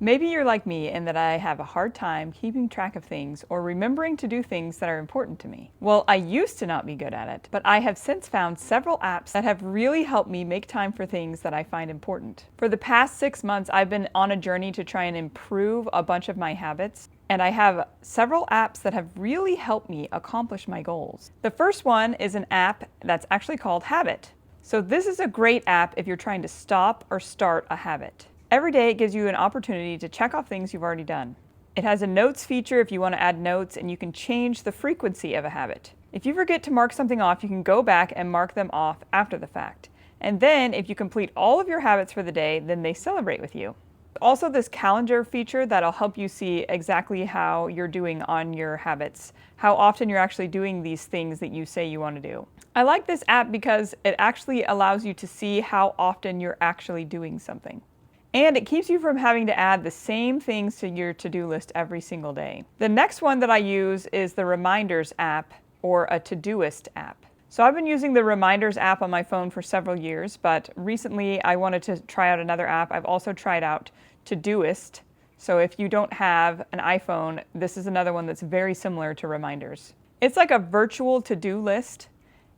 Maybe you're like me in that I have a hard time keeping track of things or remembering to do things that are important to me. Well, I used to not be good at it, but I have since found several apps that have really helped me make time for things that I find important. For the past 6 months, I've been on a journey to try and improve a bunch of my habits, and I have several apps that have really helped me accomplish my goals. The first one is an app that's actually called Habit. So this is a great app if you're trying to stop or start a habit. Every day it gives you an opportunity to check off things you've already done. It has a notes feature if you want to add notes, and you can change the frequency of a habit. If you forget to mark something off, you can go back and mark them off after the fact. And then if you complete all of your habits for the day, then they celebrate with you. Also, this calendar feature that'll help you see exactly how you're doing on your habits, how often you're actually doing these things that you say you want to do. I like this app because it actually allows you to see how often you're actually doing something. And it keeps you from having to add the same things to your to-do list every single day. The next one that I use is the Reminders app, or a Todoist app. So I've been using the Reminders app on my phone for several years, but recently I wanted to try out another app. I've also tried out Todoist. So if you don't have an iPhone, this is another one that's very similar to Reminders. It's like a virtual to-do list,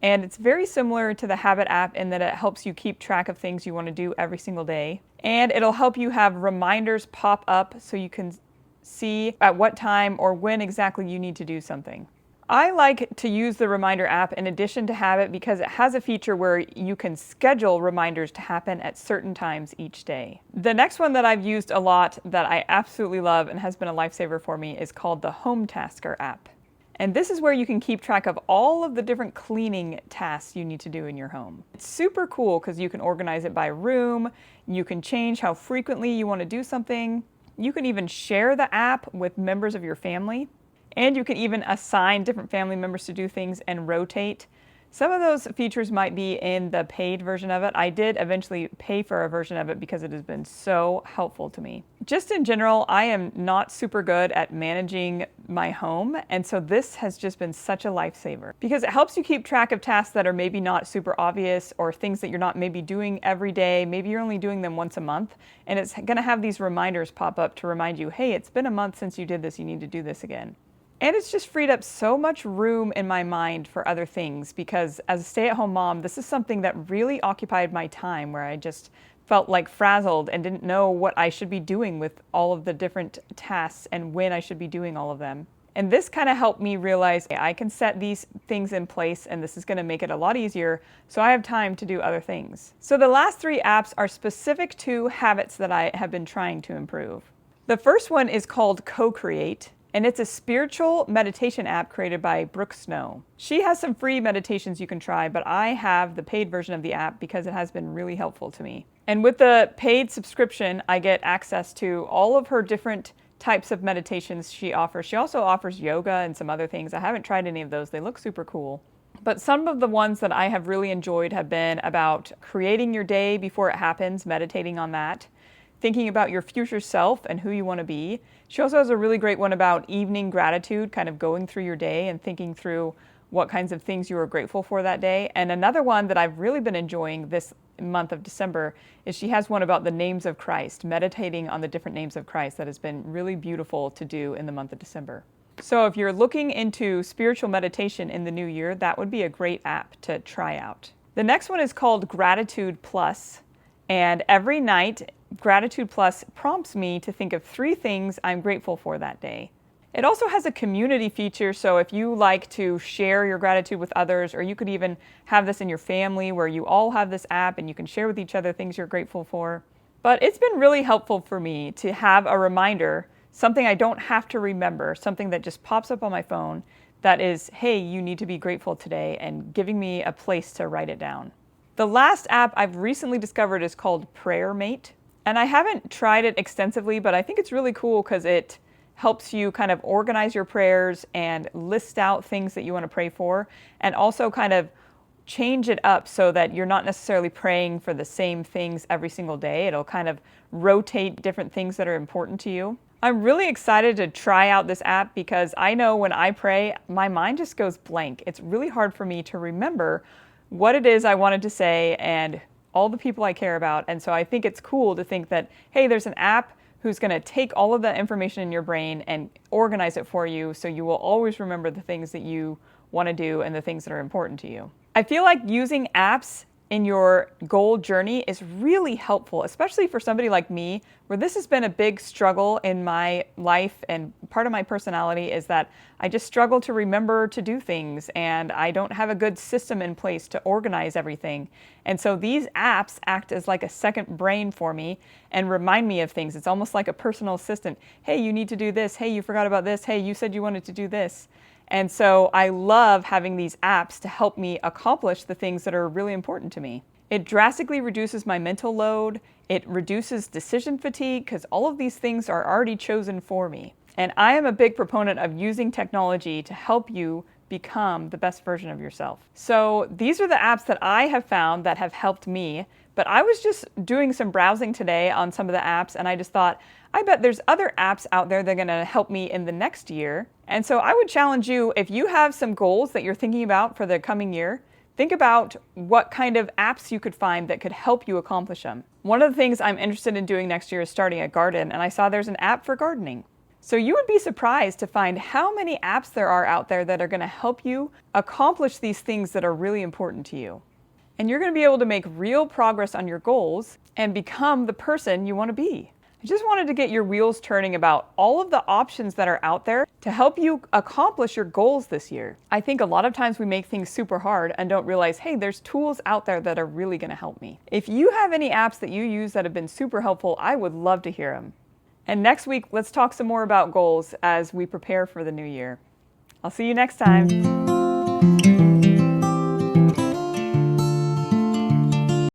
and it's very similar to the Habit app in that it helps you keep track of things you want to do every single day. And it'll help you have reminders pop up so you can see at what time or when exactly you need to do something. I like to use the Reminder app in addition to Habit because it has a feature where you can schedule reminders to happen at certain times each day. The next one that I've used a lot that I absolutely love and has been a lifesaver for me is called the Home Tasker app. And this is where you can keep track of all of the different cleaning tasks you need to do in your home. It's super cool because you can organize it by room, you can change how frequently you want to do something, you can even share the app with members of your family, and you can even assign different family members to do things and rotate. Some of those features might be in the paid version of it. I did eventually pay for a version of it because it has been so helpful to me. Just in general, I am not super good at managing my home, and so this has just been such a lifesaver because it helps you keep track of tasks that are maybe not super obvious or things that you're not maybe doing every day. Maybe you're only doing them once a month, and it's going to have these reminders pop up to remind you, hey, it's been a month since you did this, you need to do this again. And it's just freed up so much room in my mind for other things because as a stay-at-home mom, this is something that really occupied my time where I just felt like frazzled and didn't know what I should be doing with all of the different tasks and when I should be doing all of them. And this kind of helped me realize I can set these things in place and this is going to make it a lot easier so I have time to do other things. So the last 3 apps are specific to habits that I have been trying to improve. The first one is called Cocreate. And it's a spiritual meditation app created by Brooke Snow. She has some free meditations you can try, but I have the paid version of the app because it has been really helpful to me. And with the paid subscription, I get access to all of her different types of meditations she offers. She also offers yoga and some other things. I haven't tried any of those. They look super cool. But some of the ones that I have really enjoyed have been about creating your day before it happens, meditating on that, thinking about your future self and who you want to be. She also has a really great one about evening gratitude, kind of going through your day and thinking through what kinds of things you are grateful for that day. And another one that I've really been enjoying this month of December is she has one about the names of Christ, meditating on the different names of Christ that has been really beautiful to do in the month of December. So if you're looking into spiritual meditation in the new year, that would be a great app to try out. The next one is called Gratitude Plus, and every night Gratitude Plus prompts me to think of 3 things I'm grateful for that day. It also has a community feature, so if you like to share your gratitude with others, or you could even have this in your family where you all have this app and you can share with each other things you're grateful for. But it's been really helpful for me to have a reminder, something I don't have to remember, something that just pops up on my phone that is, hey, you need to be grateful today, and giving me a place to write it down. The last app I've recently discovered is called Prayer Mate. And I haven't tried it extensively, but I think it's really cool because it helps you kind of organize your prayers and list out things that you want to pray for, and also kind of change it up so that you're not necessarily praying for the same things every single day. It'll kind of rotate different things that are important to you. I'm really excited to try out this app because I know when I pray, my mind just goes blank. It's really hard for me to remember what it is I wanted to say and all the people I care about. And so I think it's cool to think that, hey, there's an app who's going to take all of that information in your brain and organize it for you so you will always remember the things that you want to do and the things that are important to you. I feel like using apps in your goal journey is really helpful, especially for somebody like me, where this has been a big struggle in my life, and part of my personality is that I just struggle to remember to do things, and I don't have a good system in place to organize everything. And so these apps act as like a second brain for me and remind me of things. It's almost like a personal assistant. Hey, you need to do this. Hey, you forgot about this. Hey, you said you wanted to do this. And so I love having these apps to help me accomplish the things that are really important to me. It drastically reduces my mental load. It reduces decision fatigue because all of these things are already chosen for me. And I am a big proponent of using technology to help you become the best version of yourself. So these are the apps that I have found that have helped me. But I was just doing some browsing today on some of the apps, and I just thought, I bet there's other apps out there that are going to help me in the next year. And so I would challenge you, if you have some goals that you're thinking about for the coming year, think about what kind of apps you could find that could help you accomplish them. One of the things I'm interested in doing next year is starting a garden, and I saw there's an app for gardening. So you would be surprised to find how many apps there are out there that are going to help you accomplish these things that are really important to you. And you're going to be able to make real progress on your goals and become the person you want to be. I just wanted to get your wheels turning about all of the options that are out there to help you accomplish your goals this year. I think a lot of times we make things super hard and don't realize, hey, there's tools out there that are really going to help me. If you have any apps that you use that have been super helpful, I would love to hear them. And next week, let's talk some more about goals as we prepare for the new year. I'll see you next time.